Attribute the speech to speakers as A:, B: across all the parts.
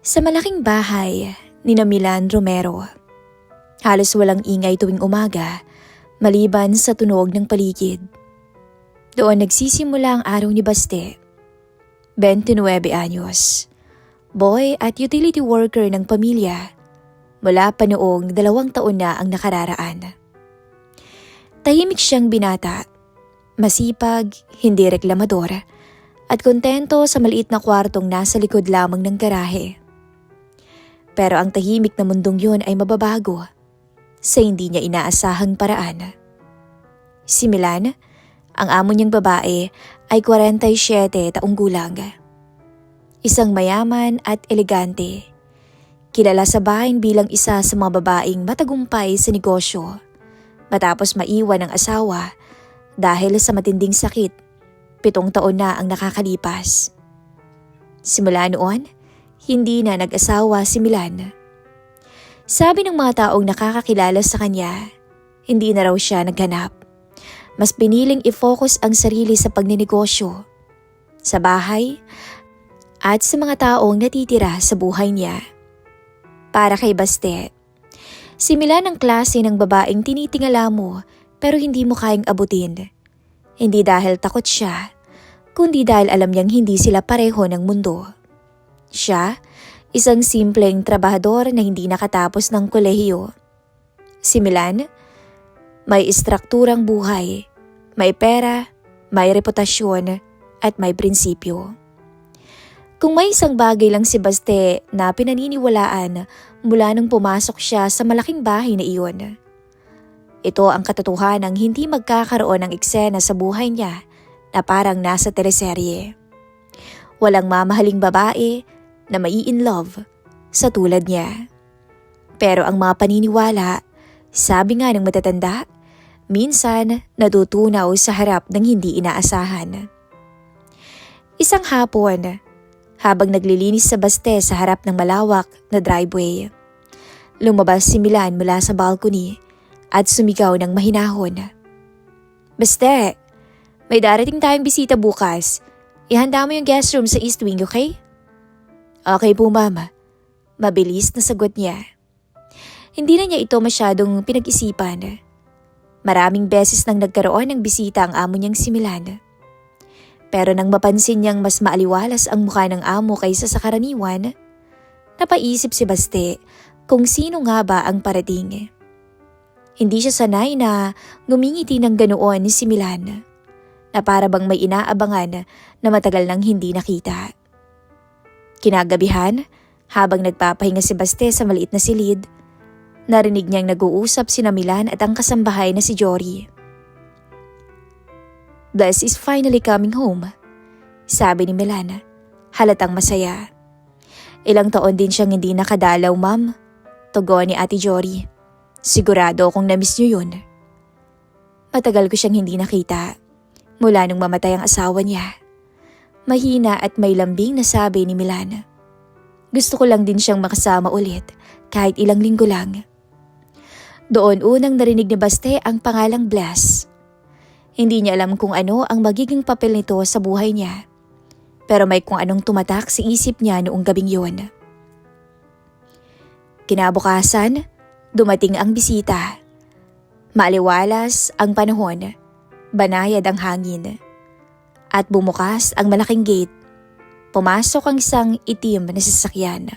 A: Sa malaking bahay ni Milan Romero, halos walang ingay tuwing umaga maliban sa tunog ng paligid. Doon nagsisimula ang araw ni Baste, 29 anyos, boy at utility worker ng pamilya mula pa noong 2 taon na ang nakararaan. Tahimik siyang binata, masipag, hindi reklamador, at kontento sa maliit na kwartong nasa likod lamang ng garahe. Pero ang tahimik na mundong yun ay mababago sa hindi niya inaasahang paraan. Si Milan, ang amo niyang babae, ay 47 taong gulang. Isang mayaman at elegante. Kilala sa bahay bilang isa sa mga babaeng matagumpay sa negosyo matapos maiwan ng asawa dahil sa matinding sakit. 7 taon na ang nakakalipas. Simula noon, hindi na nag-asawa si Milan. Sabi ng mga taong nakakakilala sa kanya, hindi na raw siya naghanap. Mas piniling i-focus ang sarili sa pagninegosyo, sa bahay, at sa mga taong natitira sa buhay niya. Para kay Baste, si Milan ang klase ng babaeng tinitingala mo pero hindi mo kayang abutin. Hindi dahil takot siya, kundi dahil alam niyang hindi sila pareho ng mundo. Siya, isang simpleng trabahador na hindi nakatapos ng kolehiyo. Si Milan, may istrukturang buhay, may pera, may reputasyon, at may prinsipyo. Kung may isang bagay lang si Baste na pinaniniwalaan mula nung pumasok siya sa malaking bahay na iyon, ito ang katotohanang hindi magkakaroon ng eksena sa buhay niya na parang nasa teleserye. Walang mamahaling babae na mai-in-love sa tulad niya. Pero ang mga paniniwala, sabi nga ng matatanda, minsan natutunaw sa harap ng hindi inaasahan. Isang hapon, habang naglilinis sa Baste sa harap ng malawak na driveway, lumabas si Milan mula sa balcony at sumigaw ng mahinahon. "Baste, may darating tayong bisita bukas. Ihanda mo yung guest room sa East Wing, okay?" "Okay po, mama." Mabilis na sagot niya. Hindi na niya ito masyadong pinag-isipan. Maraming beses nang nagkaroon ng bisita ang amo niyang si Milan. Pero nang mapansin niyang mas maaliwalas ang mukha ng amo kaysa sa karaniwan, napaisip si Baste kung sino nga ba ang parating. Hindi siya sanay na ngumingiti ng ganoon si Milan, na para bang may inaabangan na matagal nang hindi nakita. Kinagabihan, habang nagpapahinga si Baste sa maliit na silid, narinig niyang nag-uusap sina Milan at ang kasambahay na si Jory. "Bless is finally coming home," sabi ni Milan, halatang masaya. "Ilang taon din siyang hindi nakadalaw, ma'am," tugon ni Ate Jory. "Sigurado akong na-miss niyo yun." "Matagal ko siyang hindi nakita, mula nung mamatay ang asawa niya." Mahina at may lambing na sabi ni Milan. "Gusto ko lang din siyang makasama ulit, kahit ilang linggo lang." Doon unang narinig ni Baste ang pangalang Bless. Hindi niya alam kung ano ang magiging papel nito sa buhay niya, pero may kung anong tumatak sa isip niya noong gabing yun. Kinabukasan, dumating ang bisita. Maaliwalas ang panahon, banayad ang hangin, at bumukas ang malaking gate. Pumasok ang isang itim na sasakyan.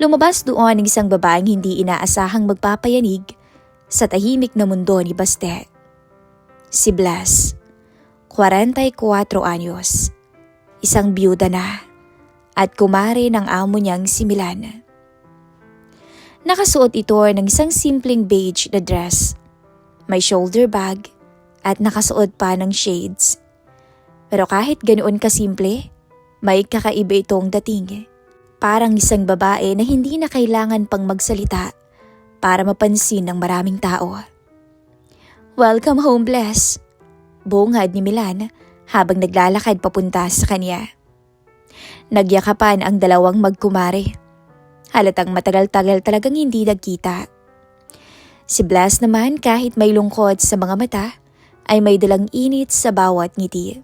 A: Lumabas doon ang isang babaeng hindi inaasahang magpapayanig sa tahimik na mundo ni Baste. Si Blas, 44 anyos, isang byuda na, at kumare ng amo niyang si Milan. Nakasuot ito ng isang simpleng beige na dress, may shoulder bag, at nakasuot pa ng shades. Pero kahit ganoon kasimple, may kakaiba itong dating. Parang isang babae na hindi na kailangan pang magsalita para mapansin ng maraming tao. "Welcome home, Bless," bungad ni Milan habang naglalakad papunta sa kanya. Nagyakapan ang dalawang magkumare. Halatang matagal-tagal talagang hindi nagkita. Si Blas naman kahit may lungkot sa mga mata, ay may dalang init sa bawat ngiti.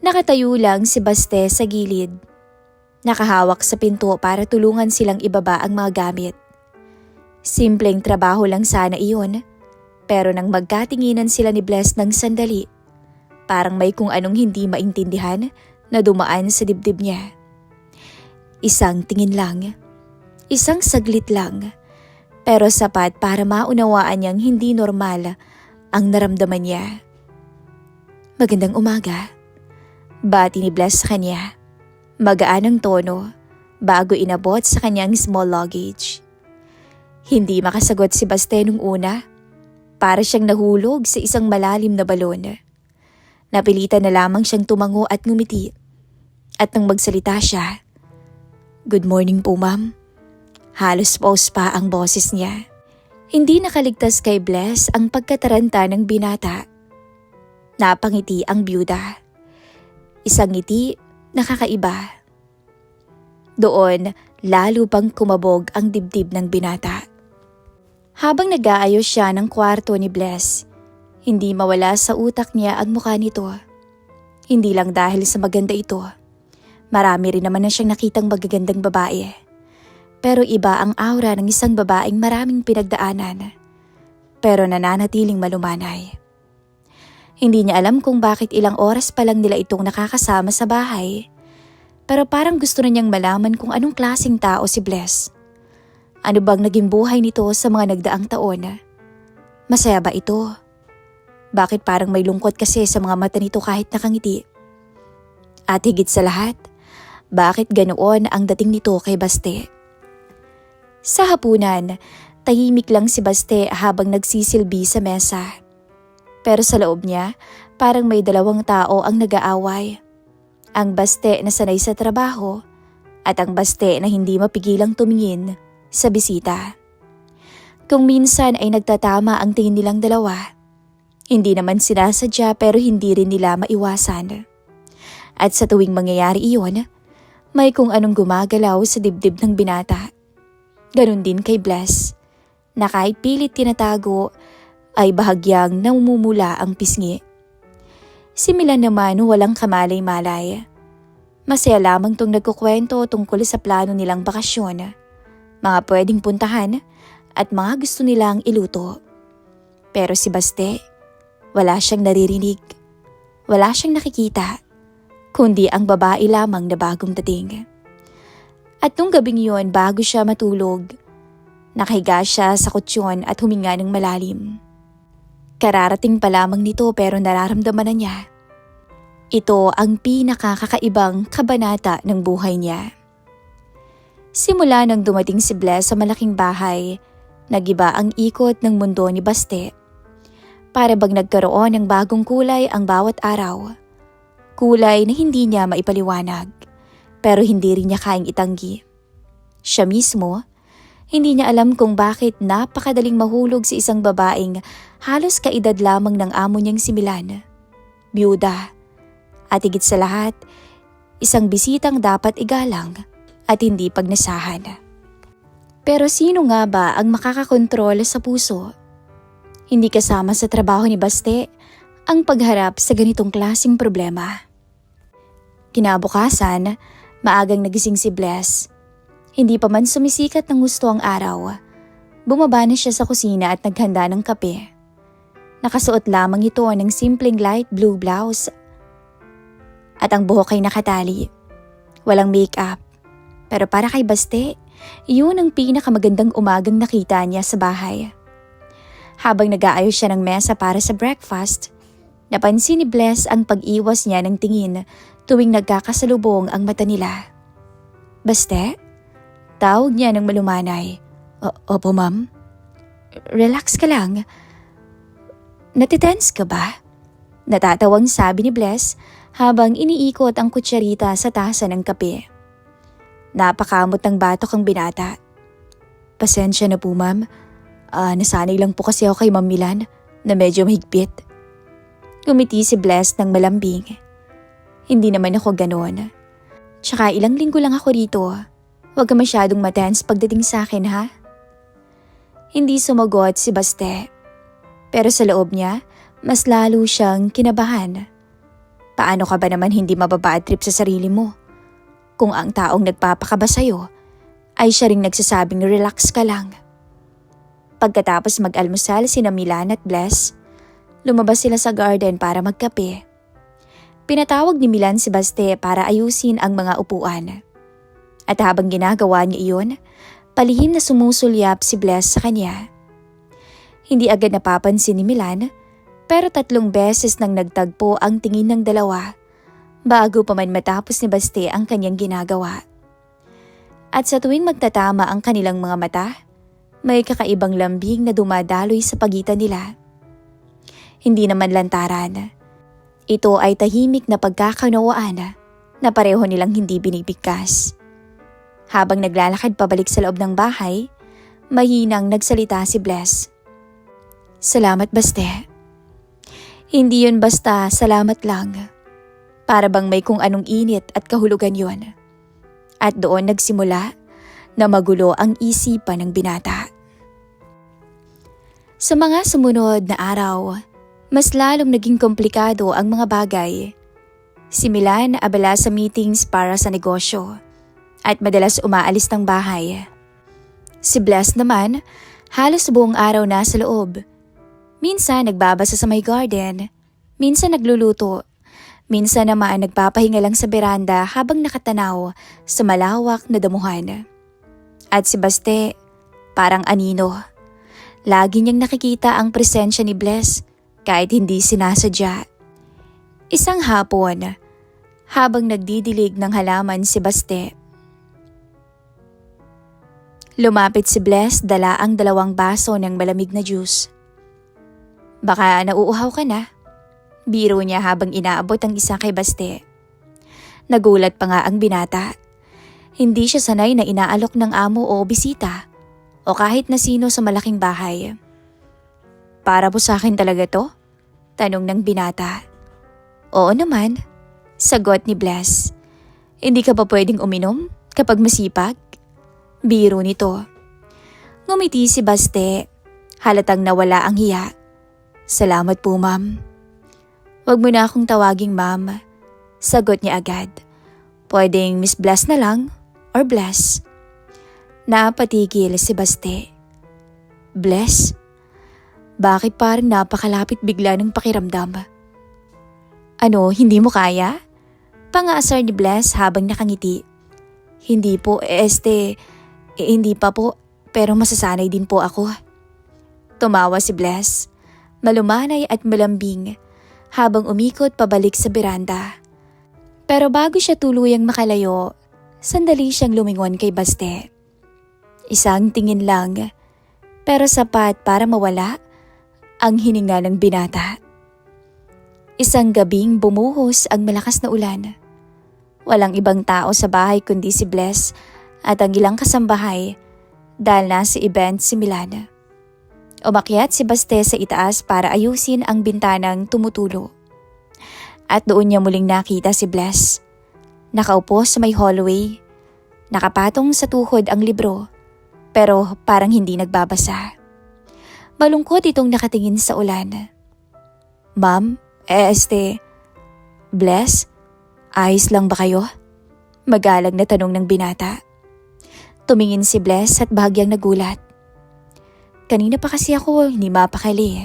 A: Nakatayo lang si Baste sa gilid. Nakahawak sa pinto para tulungan silang ibaba ang mga gamit. Simpleng trabaho lang sana iyon, pero nang magkatinginan sila ni Bless ng sandali, parang may kung anong hindi maintindihan na dumaan sa dibdib niya. Isang tingin lang, isang saglit lang, pero sapat para maunawaan niyang hindi normal ang naramdaman niya. Magandang umaga. Bati ni Bless sa kanya. Magaan ang tono bago inabot sa kanyang small luggage. Hindi makasagot si Baste nung una. Para siyang nahulog sa isang malalim na balon. Napilitan na lamang siyang tumango at ngumiti. At nang magsalita siya, "Good morning po, ma'am." Halos paus pa ang boses niya. Hindi nakaligtas kay Bless ang pagkataranta ng binata. Napangiti ang byuda. Isang ngiti nakakaiba. Doon, lalo pang kumabog ang dibdib ng binata. Habang nag-aayos siya ng kwarto ni Bless, hindi mawala sa utak niya ang mukha nito. Hindi lang dahil sa maganda ito. Marami rin naman na siyang nakitang magagandang babae. Pero iba ang aura ng isang babaeng maraming pinagdaanan. Pero nananatiling malumanay. Hindi niya alam kung bakit ilang oras pa lang nila itong nakakasama sa bahay. Pero parang gusto na niyang malaman kung anong klaseng tao si Bless. Ano bang naging buhay nito sa mga nagdaang taon? Masaya ba ito? Bakit parang may lungkot kasi sa mga mata nito kahit nakangiti? At higit sa lahat, bakit ganoon ang dating nito kay Baste? Sa hapunan, tahimik lang si Baste habang nagsisilbi sa mesa. Pero sa loob niya, parang may dalawang tao ang nag-aaway. Ang Baste na sanay sa trabaho at ang Baste na hindi mapigilang tumingin sa bisita. Kung minsan ay nagtatama ang tingin nilang dalawa, hindi naman sinasadya pero hindi rin nila maiwasan. At sa tuwing mangyayari iyon, may kung anong gumagalaw sa dibdib ng binata. Ganon din kay Bless, na kahit pilit tinatago ay bahagyang namumula ang pisngi. Si Milan naman walang kamalay-malay. Masaya lamang tong nagkukwento tungkol sa plano nilang bakasyon, mga pwedeng puntahan at mga gusto nilang iluto. Pero si Baste, wala siyang naririnig, wala siyang nakikita, kundi ang babae lamang na bagong dating. At nung gabing yun bago siya matulog, nakahiga siya sa kutsyon at huminga ng malalim. Kararating pa lamang nito pero nararamdaman na niya. Ito ang pinakakakaibang kabanata ng buhay niya. Simula nang dumating si Bless sa malaking bahay, nagiba ang ikot ng mundo ni Baste. Para bang nagkaroon ng bagong kulay ang bawat araw. Kulay na hindi niya maipaliwanag, pero hindi rin niya kayang itanggi. Siya mismo, hindi niya alam kung bakit napakadaling mahulog sa isang babaeng halos kaedad lamang ng amo niyang si Milan. Byuda. At higit sa lahat, isang bisitang dapat igalang at hindi pagnasahan. Pero sino nga ba ang makakakontrol sa puso? Hindi kasama sa trabaho ni Baste ang pagharap sa ganitong klaseng problema. Kinabukasan, maagang nagising si Bless. Hindi pa man sumisikat ng gusto ang araw, bumaba na siya sa kusina at naghanda ng kape. Nakasuot lamang ito ng simpleng light blue blouse at ang buhok ay nakatali. Walang make-up. Pero para kay Baste, iyon ang pinakamagandang umagang nakita niya sa bahay. Habang nag-aayos siya ng mesa para sa breakfast, napansin ni Bless ang pag-iwas niya ng tingin tuwing nagkakasalubong ang mata nila. "Baste?" Tawag niya ng malumanay. Opo, ma'am." "Relax ka lang. Natitense ka ba?" Natatawang sabi ni Bless habang iniikot ang kutsarita sa tasa ng kape. Napakamot ng batok ang binata. "Pasensya na po, ma'am. Nasanay lang po kasi ako kay Ma'am Milan na medyo mahigpit." Gumiti si Bless ng malambing. "Hindi naman ako ganoon. Tsaka ilang linggo lang ako rito. Huwag ka masyadong matense pagdating sa akin, ha?" Hindi sumagot si Baste. Pero sa loob niya, mas lalo siyang kinabahan. Paano ka ba naman hindi mababad trip sa sarili mo? kung ang taong nagpapakaba sa'yo ay siya ring nagsasabing relax ka lang. Pagkatapos mag-almusal sina Milan at Bless, lumabas sila sa garden para magkape. Pinatawag ni Milan si Baste para ayusin ang mga upuan. At habang ginagawa niya iyon, palihim na sumusulyap si Bless sa kanya. Hindi agad napapansin ni Milan, pero 3 beses nang nagtagpo ang tingin ng dalawa bago pa man matapos ni Baste ang kanyang ginagawa. At sa tuwing magtatama ang kanilang mga mata, may kakaibang lambing na dumadaloy sa pagitan nila. Hindi naman lantaran. Ito ay tahimik na pagkakanawaan na pareho nilang hindi binibigkas. Habang naglalakad pabalik sa loob ng bahay, mahinang nagsalita si Bless. Salamat, Baste. Hindi yun basta salamat lang. Para bang may kung anong init at kahulugan yun. At doon nagsimula na magulo ang isipan ng binata. Sa mga sumunod na araw, mas lalong naging komplikado ang mga bagay. Si Milan abala sa meetings para sa negosyo at madalas umaalis ng bahay. Si Bless naman halos buong araw na sa loob. Minsan nagbabasa sa may garden, minsan nagluluto, minsan naman nagpapahinga lang sa beranda habang nakatanaw sa malawak na damuhan. At si Baste, parang anino. Lagi niyang nakikita ang presensya ni Bless kahit hindi sinasadya. Isang hapon, habang nagdidilig ng halaman si Baste, lumapit si Bless dala ang 2 baso ng malamig na juice. Baka nauuhaw ka na, biro niya habang inaabot ang isa kay Baste. Nagulat pa nga ang binata. Hindi siya sanay na inaalok ng amo o bisita o kahit na sino sa malaking bahay. Para po sa akin talaga to? Tanong ng binata. Oo naman, sagot ni Bless. Hindi ka ba pwedeng uminom kapag masipag? Biro nito. Ngumiti si Baste, halatang nawala ang hiya. Salamat po, ma'am. Wag mo na akong tawaging ma'am, sagot niya agad. Pwedeng Miss Bless na lang or Bless. Napatigil si Baste. Bless? Bakit parang napakalapit bigla ng pakiramdam? Ano, hindi mo kaya? Pangaasar ni Bless habang nakangiti. Hindi po, hindi pa po, pero masasanay din po ako. Tumawa si Bless, malumanay at malambing habang umikot pabalik sa beranda. Pero bago siya tuluyang makalayo, sandali siyang lumingon kay Baste. Isang tingin lang, pero sapat para mawala ang hininga ng binata. Isang gabing bumuhos ang malakas na ulan. Walang ibang tao sa bahay kundi si Bless at ang ilang kasambahay dahil nasa event si Milan. Umakyat si Baste sa itaas para ayusin ang bintanang tumutulo. At doon niya muling nakita si Bless. Nakaupo sa may hallway, nakapatong sa tuhod ang libro, pero parang hindi nagbabasa. Malungkot itong nakatingin sa ulan. Ma'am, Bless, ayos lang ba kayo? Magalang na tanong ng binata. Tumingin si Bless at bahagyang nagulat. Kanina pa kasi ako hindi mapakali.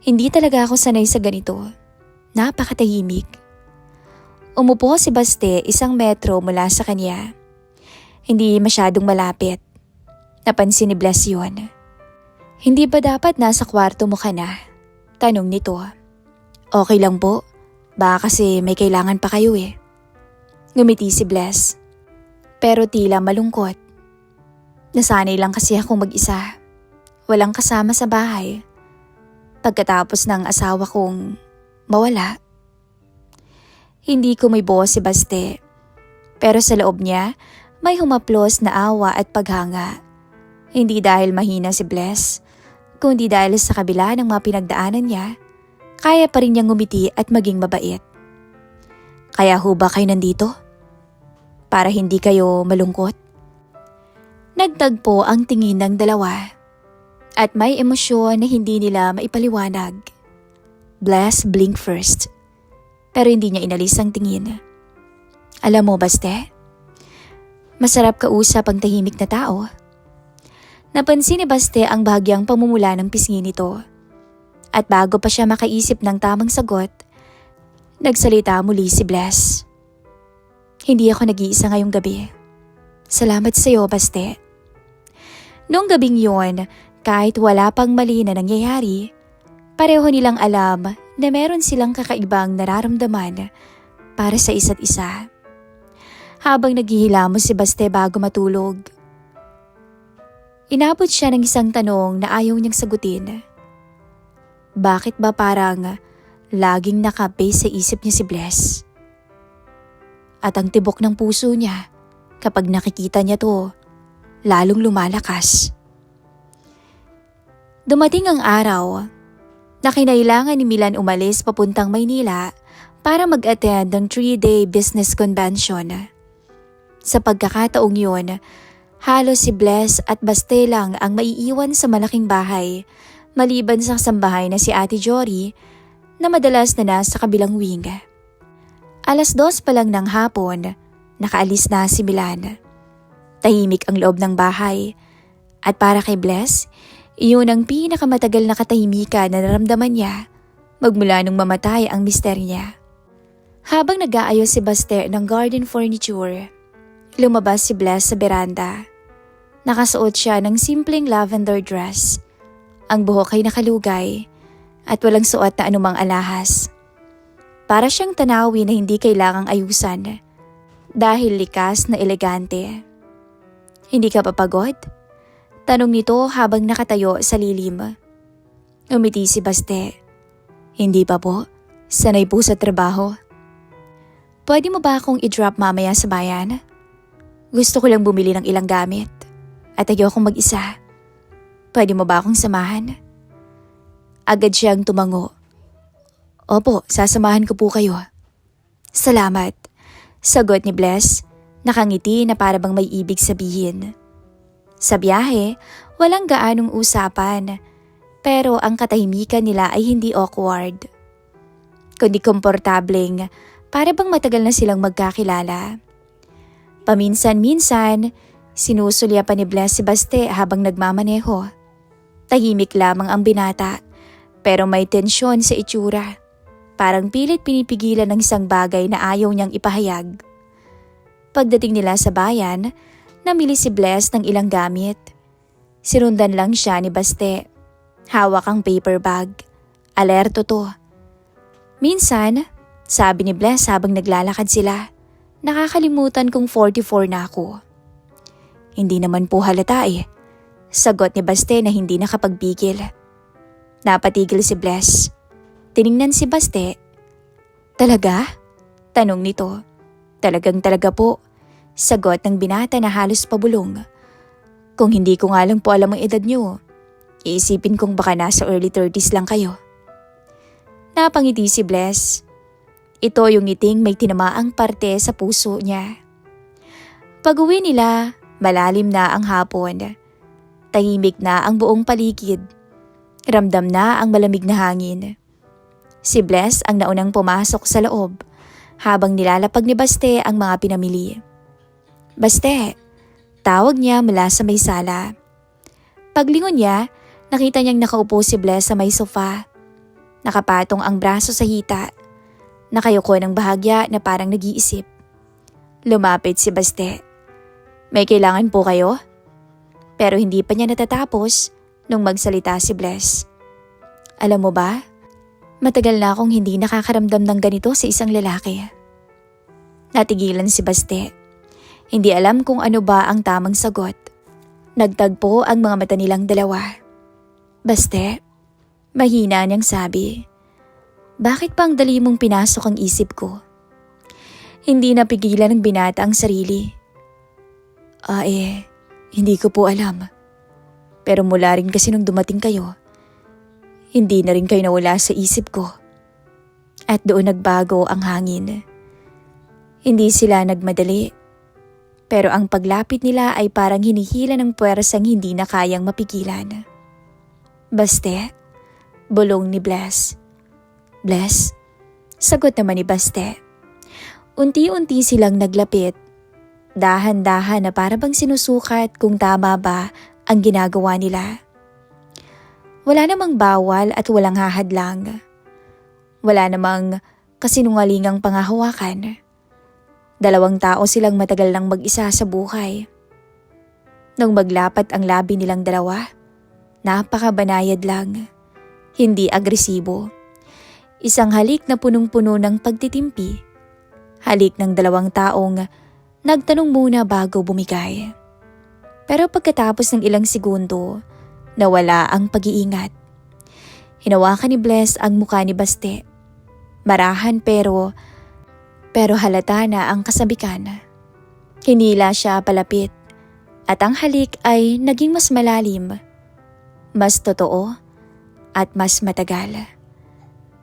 A: Hindi talaga ako sanay sa ganito. Napakatahimik. Umupo si Baste 1 metro mula sa kanya. Hindi masyadong malapit. Napansin ni Bless yun. Hindi ba dapat nasa kwarto mo ka na? Tanong nito. Okay lang po. Baka kasi may kailangan pa kayo eh. Ngumiti si Bless. Pero tila malungkot. Nasanay lang kasi akong mag-isa. Walang kasama sa bahay. Pagkatapos ng asawa kong mawala. Hindi ko may buo si Baste. Pero sa loob niya, may humaplos na awa at paghanga. Hindi dahil mahina si Bless, kundi dahil sa kabila ng mga pinagdaanan niya, kaya pa rin niyang ngumiti at maging mabait. Kaya ho ba kayo nandito? Para hindi kayo malungkot? Nagtagpo ang tingin ng dalawa. At may emosyon na hindi nila maipaliwanag. Bless blink first. Pero hindi niya inalis ang tingin. Alam mo, Baste, Masarap kausap ang tahimik na tao. Napansin ni Baste ang bahagyang pamumula ng pisngi nito. At bago pa siya makaisip ng tamang sagot, nagsalita muli si Bless. Hindi ako nag-iisa ngayong gabi. Salamat sa iyo, Baste. Noong gabing yon, kahit wala pang mali na nangyayari, pareho nilang alam na meron silang kakaibang nararamdaman para sa isa't isa. Habang naghihilamos si Baste bago matulog, inabot siya ng isang tanong na ayaw niyang sagutin. Bakit ba parang laging nakabase sa isip niya si Bless? At ang tibok ng puso niya kapag nakikita niya to, lalong lumalakas. Dumating ang araw na kinailangan ni Milan umalis papuntang Maynila para mag-attend ng 3-day business convention. Sa pagkakataong yun, halos si Bless at Baste lang ang maiiwan sa malaking bahay maliban sa kasambahay na si Ate Jory na madalas na nasa kabilang wing. 2:00 pa lang ng hapon, nakaalis na si Milan. Tahimik ang loob ng bahay at para kay Bless, iyon ang pinakamatagal na katahimikan na naramdaman niya magmula nung mamatay ang mister niya. Habang nag-aayos si Baste ng garden furniture, lumabas si Bless sa beranda. Nakasuot siya ng simpleng lavender dress. Ang buhok ay nakalugay at walang suot na anumang alahas. Para siyang tanawin na hindi kailangang ayusan dahil likas na elegante. Hindi ka papagod? Tanong nito habang nakatayo sa lilim. Umiti si Baste. Hindi pa po. Sanay po sa trabaho. Pwede mo ba akong i-drop mamaya sa bayan? Gusto ko lang bumili ng ilang gamit at ayokong mag-isa. Pwede mo ba akong samahan? Agad siyang tumango. Opo, sasamahan ko po kayo. Salamat. Sagot ni Bless, nakangiti na para bang may ibig sabihin. Sa biyahe, walang gaanong usapan, pero ang katahimikan nila ay hindi awkward. Kundi komportableng, para bang matagal na silang magkakilala. Paminsan-minsan, sinusulya pa ni Bless si Baste habang nagmamaneho. Tahimik lamang ang binata, pero may tensyon sa itsura. Parang pilit pinipigilan ng isang bagay na ayaw niyang ipahayag. Pagdating nila sa bayan, namili si Bless ng ilang gamit. Sinundan lang siya ni Baste. Hawak ang paper bag. Alerto to. Minsan, sabi ni Bless habang naglalakad sila, nakakalimutan kong 44 na ako. Hindi naman po halata eh. Sagot ni Baste na hindi nakapagbigil. Napatigil si Bless. Tiningnan si Baste. Talaga? Tanong nito. Talagang-talaga po. Sagot ng binata na halos pabulong. Kung hindi ko nga lang po alam ang edad niyo, iisipin kong baka nasa early 30s lang kayo. Napangiti si Bless. Ito yung ngiting may tinamaang parte sa puso niya. Pag-uwi nila, malalim na ang hapon. Tahimik na ang buong paligid. Ramdam na ang malamig na hangin. Si Bless ang naunang pumasok sa loob habang nilalapag ni Baste ang mga pinamili. Baste, tawag niya mula sa may sala. Paglingon niya, nakita niyang nakaupo si Bless sa may sofa. Nakapatong ang braso sa hita. Nakayuko ng bahagya na parang nag-iisip. Lumapit si Baste. May kailangan po kayo? Pero hindi pa niya natatapos nung magsalita si Bless. Alam mo ba? Matagal na akong hindi nakakaramdam ng ganito sa isang lalaki. Natigilan si Baste. Hindi alam kung ano ba ang tamang sagot. Nagtagpo ang mga mata nilang dalawa. Baste, mahina niyang sabi. Bakit pa ang dali mong pinasok ang isip ko? Hindi napigilan ng binata ang sarili. Hindi ko po alam. Pero mula rin kasi nung dumating kayo, hindi na rin kayo nawala sa isip ko. At doon nagbago ang hangin. Hindi sila nagmadali. Pero ang paglapit nila ay parang hinihila ng puwersang hindi na kayang mapigilan. Baste? Bulong ni Bless. Sagot naman ni Baste. Unti-unti silang naglapit. dahan-dahan na para bang sinusukat kung tama ba ang ginagawa nila. Wala namang bawal at walang hahadlang. Wala namang kasinungalingang pangahawakan. 2 tao silang matagal nang mag-isa sa buhay. Nung maglapat ang labi nilang 2, napakabanayad lang, hindi agresibo. Isang halik na punong-puno ng pagtitimpi. Halik ng 2 taong nagtanong muna bago bumigay. Pero pagkatapos ng ilang segundo, nawala ang pag-iingat. Hinawakan ni Bless ang mukha ni Baste. Marahan pero halata na ang kasabikan. Hinila siya palapit at ang halik ay naging mas malalim, mas totoo at mas matagal.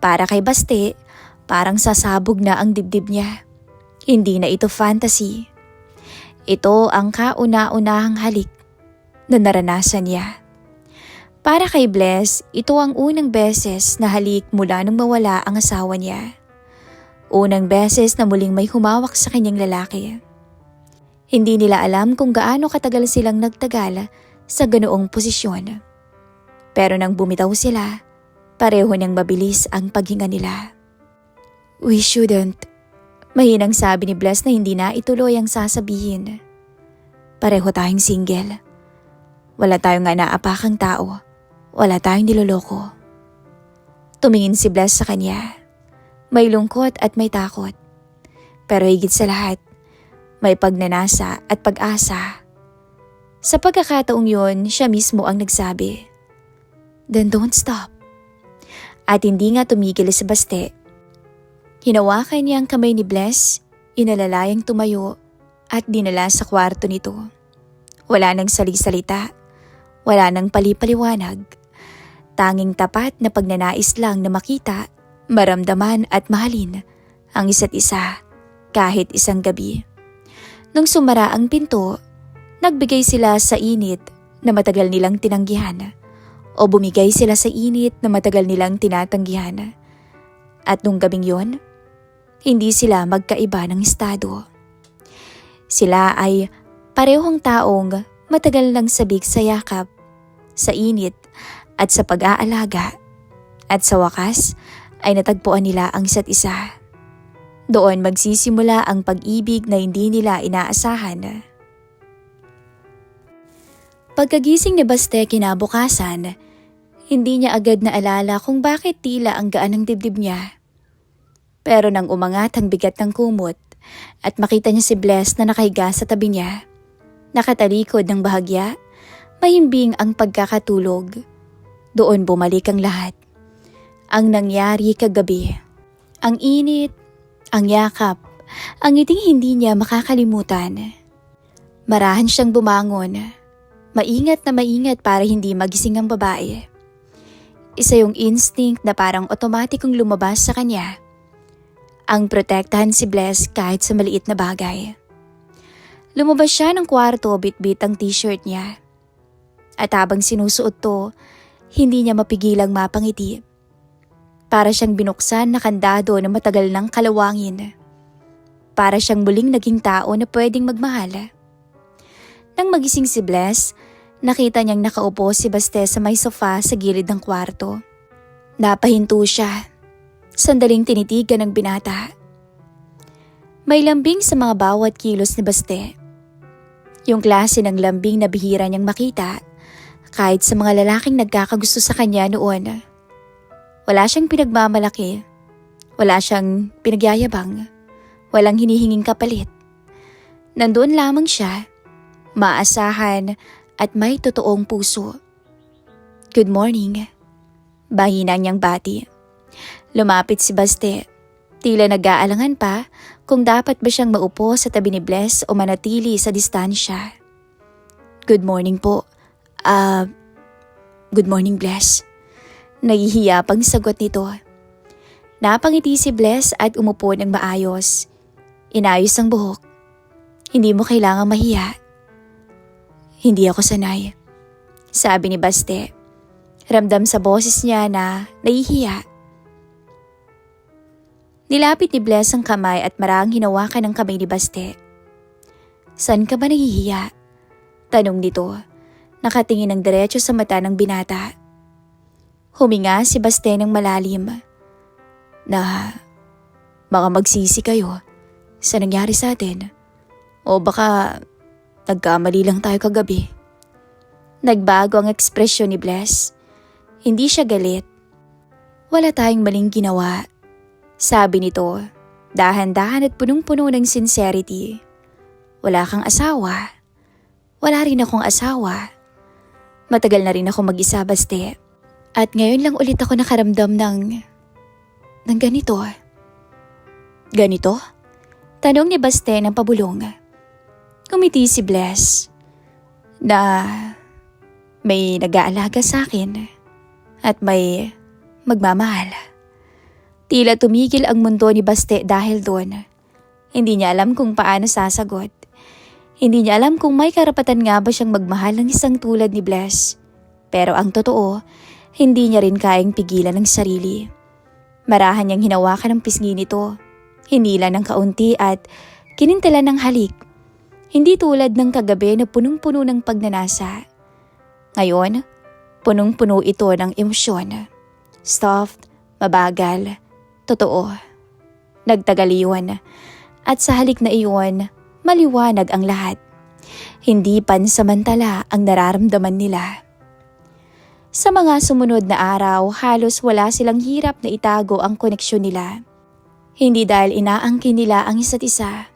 A: Para kay Baste, parang sasabog na ang dibdib niya. Hindi na ito fantasy. Ito ang kauna-unahang halik na naranasan niya. Para kay Bless, ito ang unang beses na halik mula nung mawala ang asawa niya. Unang beses na muling may humawak sa kanyang lalaki. Hindi nila alam kung gaano katagal silang nagtagal sa ganoong posisyon. Pero nang bumitaw sila, pareho niyang mabilis ang paghinga nila. "We shouldn't." Mahinang sabi ni Bless na hindi na ituloy ang sasabihin. Pareho tayong single. Wala tayong naapakang tao. Wala tayong niloloko. Tumingin si Bless sa kanya. May lungkot at may takot. Pero higit sa lahat, may pagnanasa at pag-asa. Sa pagkakataong yun, siya mismo ang nagsabi, "Then don't stop." At hindi nga tumigil si Baste. Hinawakan niya ang kamay ni Bless, inalalayang tumayo at dinala sa kwarto nito. Wala nang salisalita, wala nang palipaliwanag. Tanging tapat na pagnanais lang na makita, maramdaman at mahalin ang isa't isa kahit isang gabi. Nung sumara ang pinto, nagbigay sila sa init na matagal nilang tinanggihan o bumigay sila sa init na matagal nilang tinatanggihan. At nung gabing yon, hindi sila magkaiba ng estado. Sila ay parehong taong matagal nang sabik sa yakap, sa init at sa pag-aalaga. At sa wakas ay natagpuan nila ang isa't isa. Doon magsisimula ang pag-ibig na hindi nila inaasahan. Pagkagising ni Baste kinabukasan, hindi niya agad naalala kung bakit tila ang gaan ng dibdib niya. Pero nang umangat ang bigat ng kumot at makita niya si Bless na nakahiga sa tabi niya, nakatalikod ng bahagya, mahimbing ang pagkakatulog. Doon bumalik ang lahat. Ang nangyari kagabi. Ang init, ang yakap, ang ngiting hindi niya makakalimutan. Marahan siyang bumangon. Maingat na maingat para hindi magising ang babae. Isa yung instinct na parang otomatikong lumabas sa kanya. Ang protektahan si Bless kahit sa maliit na bagay. Lumabas siya ng kwarto bit-bit ang t-shirt niya. At habang sinusuot to, hindi niya mapigilang mapangiti. Para siyang binuksan na kandado na matagal ng kalawangin. Para siyang muling naging tao na pwedeng magmahal. Nang magising si Bless, nakita niyang nakaupo si Baste sa may sofa sa gilid ng kwarto. Napahinto siya. Sandaling tinitigan ng binata. May lambing sa mga bawat kilos ni Baste. Yung klase ng lambing na bihira niyang makita kahit sa mga lalaking nagkakagusto sa kanya noon. Wala siyang pinagmamalaki. Wala siyang pinagyayabang. Walang hinihinging kapalit. Nandoon lamang siya, maasahan at may totoong puso. "Good morning." Bahina niyang bati. Lumapit si Baste. Tila nag-aalangan pa kung dapat ba siyang maupo sa tabi ni Bless o manatili sa distansya. "Good morning po. Good morning, Bless." Nahihiya pang sagot nito. Napangiti si Bless at umupo ng maayos. Inayos ang buhok. "Hindi mo kailangang mahiya." "Hindi ako sanay," sabi ni Baste. Ramdam sa boses niya na nahihiya. Nilapit ni Bless ang kamay at marahang hinawakan ang kamay ni Baste. Saan ka ba nahihiya? Tanong nito, nakatingin ng diretso sa mata ng binata. Huminga si Baste ng malalim. Na baka magsisi kayo sa nangyari sa atin. O baka nagkamali lang tayo kagabi. Nagbago ang ekspresyon ni Bless. Hindi siya galit. Wala tayong maling ginawa. Sabi nito, dahan-dahan at punong-puno ng sincerity. Wala kang asawa. Wala rin akong asawa. Matagal na rin ako mag-isa, Baste. At ngayon lang ulit ako nakaramdam ng ganito. Ganito? Tanong ni Baste ng pabulong. Kumiti si Bless na may nag-aalaga sa akin at may magmamahal. Tila tumigil ang mundo ni Baste dahil doon. Hindi niya alam kung paano sasagot. Hindi niya alam kung may karapatan nga ba siyang magmahal ng isang tulad ni Bless. Pero ang totoo, hindi niya rin kayang pigilan ng sarili. Marahan niyang hinawakan ng pisngi nito. Hinila ng kaunti at kinintala ng halik. Hindi tulad ng kagabi na punong-puno ng pagnanasa. Ngayon, punong-puno ito ng emosyon. Soft, mabagal, totoo. Nagtagal iyon. At sa halik na iyon, maliwanag ang lahat. Hindi pansamantala ang nararamdaman nila. Sa mga sumunod na araw, halos wala silang hirap na itago ang koneksyon nila. Hindi dahil inaangkin nila ang isa't isa,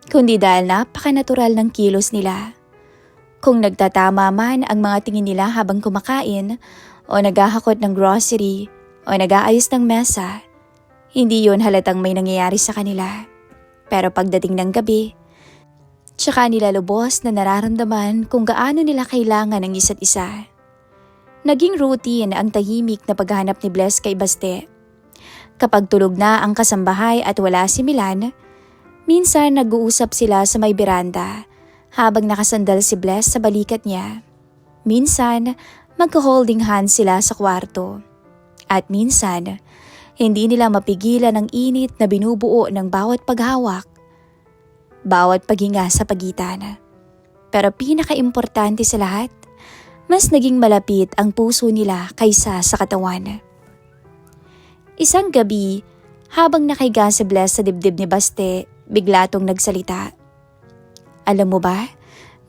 A: kundi dahil napaka-natural ng kilos nila. Kung nagtatama man ang mga tingin nila habang kumakain o naghahakot ng grocery o nag-aayos ng mesa, hindi yun halatang may nangyayari sa kanila. Pero pagdating ng gabi, tsaka nila lubos na nararamdaman kung gaano nila kailangan ng isa't isa. Naging routine ang tahimik na paghahanap ni Bless kay Baste. Kapag tulog na ang kasambahay at wala si Milan, minsan nag-uusap sila sa may beranda habang nakasandal si Bless sa balikat niya. Minsan, magka-holding hands sila sa kwarto. At minsan, hindi nila mapigilan ang init na binubuo ng bawat paghawak, bawat paghinga sa pagitan. Pero pinaka-importante sa lahat, mas naging malapit ang puso nila kaysa sa katawan. Isang gabi, habang nakahiga si Bless sa dibdib ni Baste, bigla tong nagsalita. Alam mo ba,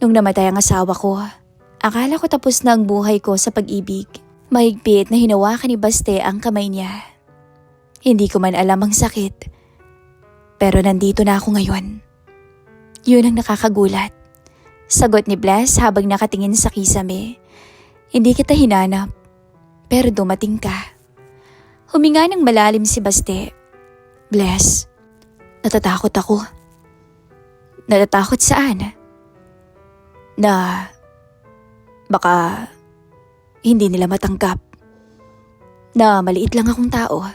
A: nung namatay ang asawa ko, akala ko tapos na ang buhay ko sa pag-ibig. Mahigpit na hinawakan ni Baste ang kamay niya. Hindi ko man alam ang sakit, pero nandito na ako ngayon. Yun ang nakakagulat. Sagot ni Bless habang nakatingin sa kisame. Hindi kita hinanap, pero dumating ka. Huminga ng malalim si Baste. Bless, natatakot ako. Natatakot saan? Na baka hindi nila matanggap. Na maliit lang akong tao.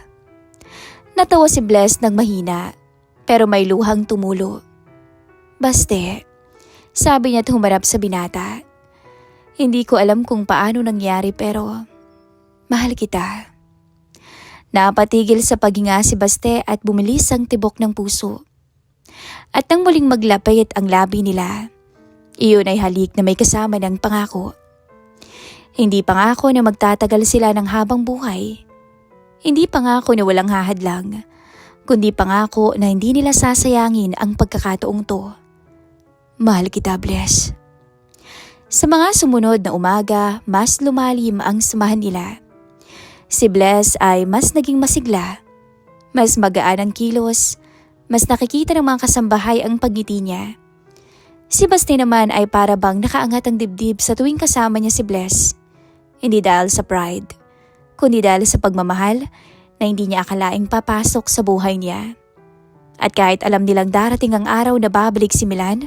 A: Natawa si Bless ng mahina, pero may luhang tumulo. Baste, sabi niya at humarap sa binata. Hindi ko alam kung paano nangyari pero mahal kita. Napatigil sa paghinga si Baste at bumilis ang tibok ng puso. At nang muling maglapit ang labi nila, iyon ay halik na may kasama ng pangako. Hindi pangako na magtatagal sila ng habang buhay. Hindi pangako na walang hahadlang, kundi pangako na hindi nila sasayangin ang pagkakataong to. Mahal kita, Bless. Sa mga sumunod na umaga, mas lumalim ang samahan nila. Si Bless ay mas naging masigla, mas magaan ang kilos, mas nakikita ng mga kasambahay ang pagngiti niya. Si Baste naman ay para bang nakaangat ang dibdib sa tuwing kasama niya si Bless. Hindi dahil sa pride, kundi dahil sa pagmamahal na hindi niya akalaing papasok sa buhay niya. At kahit alam nilang darating ang araw na babalik si Milan,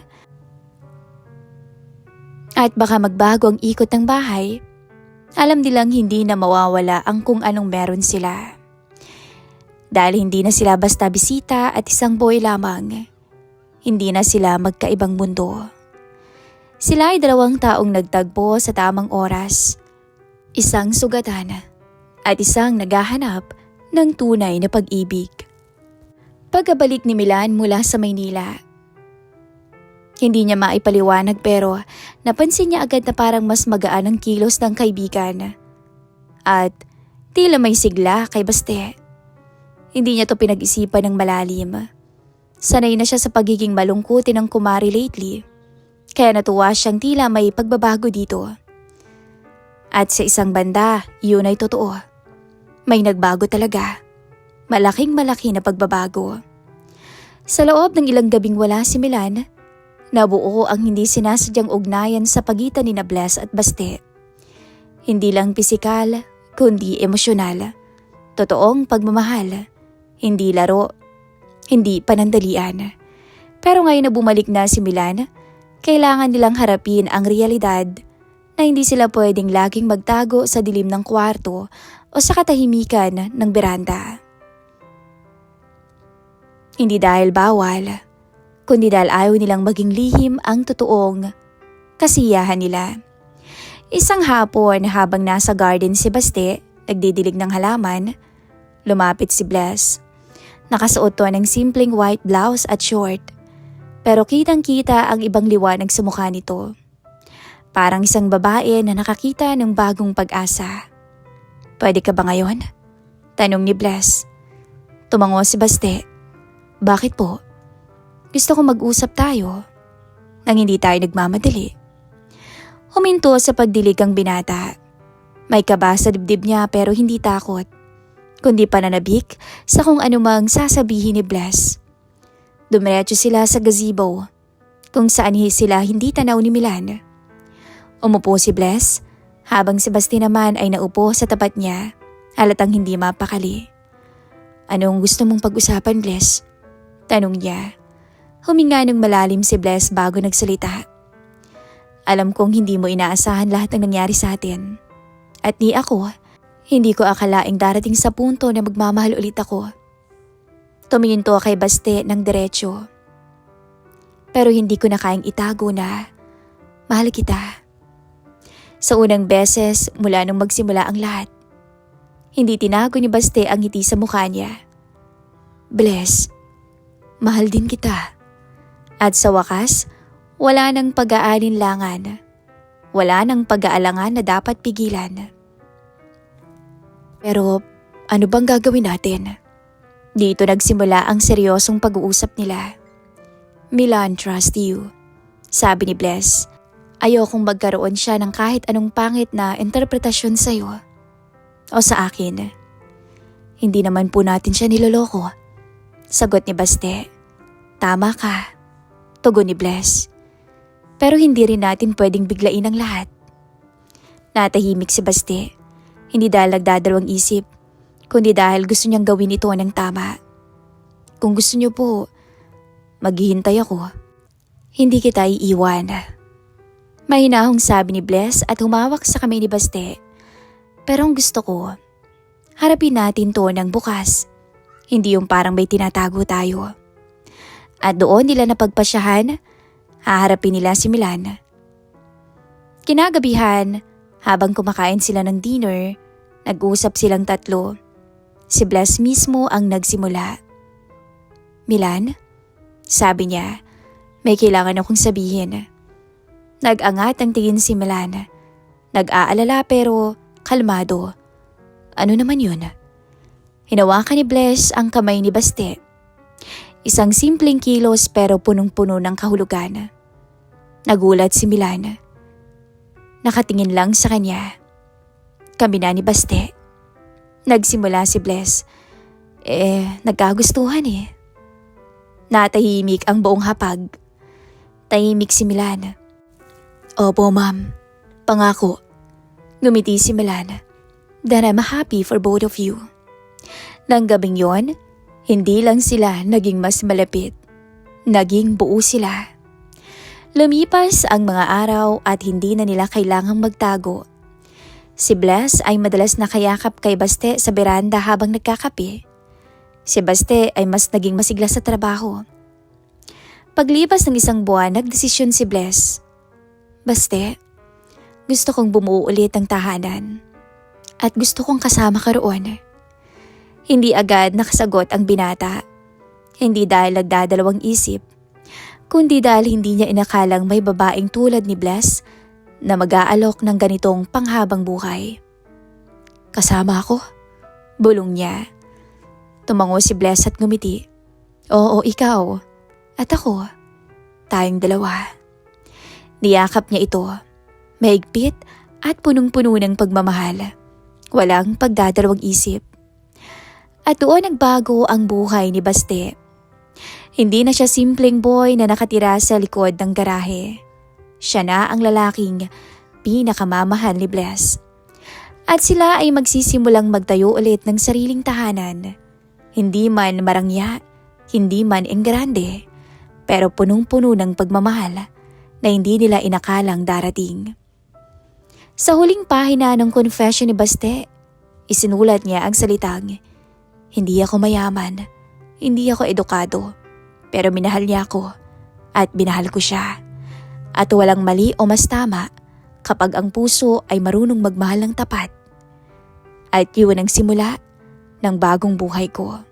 A: at baka magbago ang ikot ng bahay, alam nilang hindi na mawawala ang kung anong meron sila. Dahil hindi na sila basta bisita at isang boy lamang, hindi na sila magkaibang mundo. Sila ay 2 taong nagtagpo sa tamang oras, isang sugatan at isang naghahanap ng tunay na pag-ibig. Pagkabalik ni Milan mula sa Maynila, Hindi niya maipaliwanag pero napansin niya agad na parang mas magaan ang kilos ng kaibigan. At tila may sigla kay Baste. Hindi niya to pinag-isipan ng malalim. Sanay na siya sa pagiging malungkutin ng kumari lately. Kaya natuwa siyang tila may pagbabago dito. At sa isang banda, yun ay totoo. May nagbago talaga. Malaking-malaki na pagbabago. Sa loob ng ilang gabing wala si Milan, nabuo ang hindi sinasadyang ugnayan sa pagitan ni Bless at Baste. Hindi lang pisikal, kundi emosyonal. Totoong pagmamahal. Hindi laro. Hindi panandalian. Pero ngayon na bumalik na si Milan, kailangan nilang harapin ang realidad na hindi sila pwedeng laging magtago sa dilim ng kwarto o sa katahimikan ng beranda. Hindi dahil bawal, kundi dahil ayaw nilang maging lihim ang totoong kasiyahan nila. Isang hapon habang nasa garden si Baste, nagdidilig ng halaman, lumapit si Bless. Nakasuot to ng simpleng white blouse at short, pero kitang-kita ang ibang liwanag sa mukha nito. Parang isang babae na nakakita ng bagong pag-asa. "Pwede ka ba ngayon?" tanong ni Bless. Tumango si Baste. "Bakit po?" "Gusto ko mag-usap tayo nang hindi tayo nagmamadali." Huminto sa pagdilig ang binata. May kaba sa dibdib niya pero hindi takot, kundi pananabik sa kung anumang sasabihin ni Bless. Dumiretso sila sa gazebo, kung saan sila hindi tanaw ni Milan. Umupo si Bless, habang si Basti naman ay naupo sa tapat niya, halatang hindi mapakali. "Anong gusto mong pag-usapan, Bless?" tanong niya. Huminga ng malalim si Bless bago nagsalita. "Alam kong hindi mo inaasahan lahat ng nangyari sa atin. At ni ako, hindi ko akalaing darating sa punto na magmamahal ulit ako." Tumingin to kay Baste ng diretsyo. "Pero hindi ko na kayang itago na mahal kita." Sa unang beses mula nung magsimula ang lahat, hindi tinago ni Baste ang ngiti sa mukha niya. "Bless, mahal din kita." At sa wakas, wala nang pag-aalinlangan. Wala nang pag-aalangan na dapat pigilan. "Pero ano bang gagawin natin?" Dito nagsimula ang seryosong pag-uusap nila. "Milan, trust you," sabi ni Bless. "Ayokong magkaroon siya ng kahit anong pangit na interpretasyon sa'yo o sa akin." "Hindi naman po natin siya niloloko," sagot ni Baste. "Tama ka," tugon ni Bless. "Pero hindi rin natin pwedeng biglain ang lahat." Natahimik si Baste, hindi dahil nagdadalawang isip, kundi dahil gusto niyang gawin ito ng tama. "Kung gusto niyo po, maghihintay ako. Hindi kita iiwan." Mahinahong sabi ni Bless at humawak sa kamay ni Baste. "Pero ang gusto ko, harapin natin to ng bukas. Hindi yung parang may tinatago tayo." At doon nila napagpasyahan, haharapin nila si Milan. Kinagabihan, habang kumakain sila ng dinner, nag-usap silang tatlo. Si Bless mismo ang nagsimula. "Milan?" sabi niya, "may kailangan akong sabihin." Nag-angat ang tingin si Milan. Nag-aalala pero kalmado. "Ano naman yun?" Hinawakan ni Bless ang kamay ni Baste. Isang simpleng kilos pero punong-puno ng kahulugan. Nagulat si Milan. Nakatingin lang sa kanya. "Kami na ni Baste." Nagsimula si Bless. Nagkagustuhan eh." Natahimik ang buong hapag. Tahimik si Milan. "Opo, ma'am. Pangako." Ngumiti si Milan. "That I'm happy for both of you." Nang gabing yon, hindi lang sila naging mas malapit. Naging buo sila. Lumipas ang mga araw at hindi na nila kailangang magtago. Si Bless ay madalas nakayakap kay Baste sa beranda habang nagkakape. Si Baste ay mas naging masigla sa trabaho. Paglipas ng isang buwan, nagdesisyon si Bless. "Baste, gusto kong bumuo ulit ang tahanan. At gusto kong kasama ka roon." Hindi agad nakasagot ang binata. Hindi dahil nagdadalawang isip, kundi dahil hindi niya inakalang may babaeng tulad ni Bless na mag-aalok ng ganitong panghabang buhay. Kasama ako? Bulong niya. Tumango si Bless at ngumiti. Oo, ikaw. At ako. Tayong dalawa. Niyakap niya ito. Mahigpit at punong-puno ng pagmamahal. Walang pagdadalawang isip. At doon nagbago ang buhay ni Baste. Hindi na siya simpleng boy na nakatira sa likod ng garahe. Siya na ang lalaking pinakamamahal ni Bless. At sila ay magsisimulang magtayo ulit ng sariling tahanan. Hindi man marangya, hindi man engrande, pero punong-puno ng pagmamahal na hindi nila inakalang darating. Sa huling pahina ng confession ni Baste, isinulat niya ang salitang, "Hindi ako mayaman, hindi ako edukado, pero minahal niya ako at binahal ko siya. At walang mali o mas tama kapag ang puso ay marunong magmahal ng tapat. At yun ang simula ng bagong buhay ko."